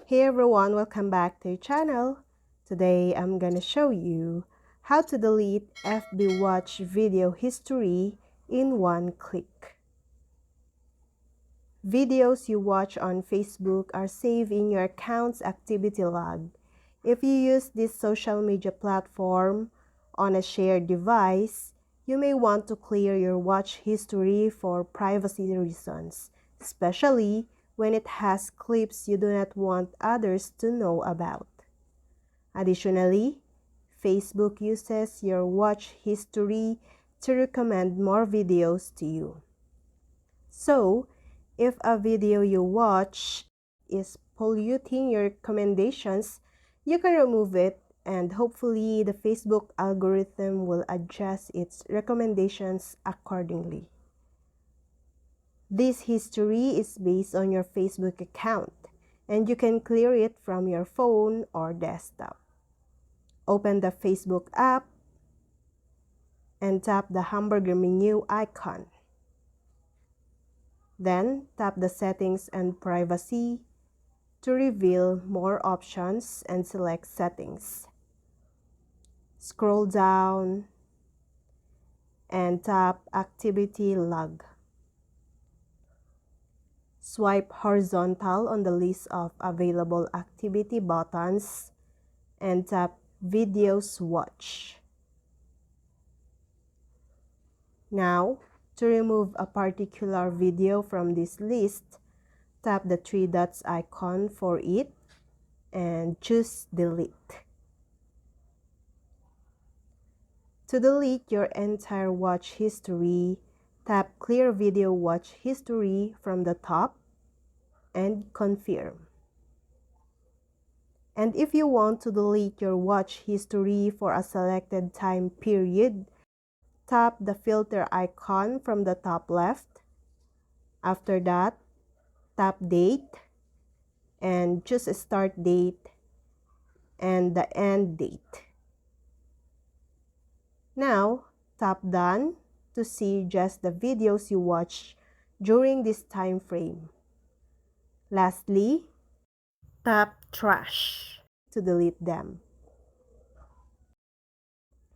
Hey everyone, welcome back to your channel. Today I'm gonna show you how to delete FB Watch video history in one click. Videos you watch on Facebook are saved in your account's activity log. If you use this social media platform on a shared device, you may want to clear your watch history for privacy reasons, especially when it has clips you do not want others to know about. Additionally, Facebook uses your watch history to recommend more videos to you. So, if a video you watch is polluting your recommendations, you can remove it and hopefully the Facebook algorithm will adjust its recommendations accordingly. This history is based on your Facebook account and you can clear it from your phone or desktop. Open the Facebook app and tap the hamburger menu icon. Then tap the Settings and Privacy to reveal more options and select Settings. Scroll down and tap Activity Log. Swipe horizontal on the list of available activity buttons and tap Videos Watch. Now, to remove a particular video from this list, tap the three dots icon for it and choose Delete. To delete your entire watch history, tap Clear Video Watch History from the top and confirm. And if you want to delete your watch history for a selected time period, tap the filter icon from the top left. After that, tap Date and choose a start date and the end date. Now, tap Done to see just the videos you watched during this time frame. Lastly, tap Trash to delete them.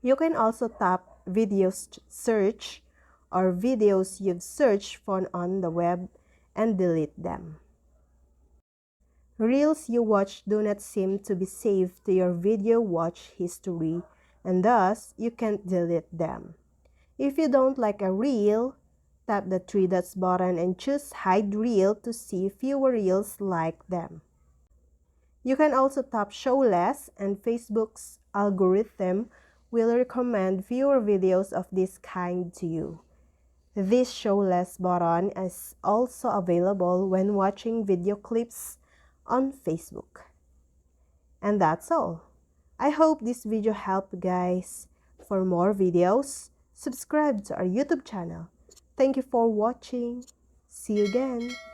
You can also tap Videos Search or videos you've searched for on the web and delete them. Reels you watch do not seem to be saved to your video watch history and thus you can't delete them. If you don't like a reel, tap the three dots button and choose Hide Reel to see fewer reels like them. You can also tap Show Less and Facebook's algorithm will recommend fewer videos of this kind to you. This Show Less button is also available when watching video clips on Facebook. And that's all. I hope this video helped guys. For more videos, subscribe to our YouTube channel. Thank you for watching. See you again.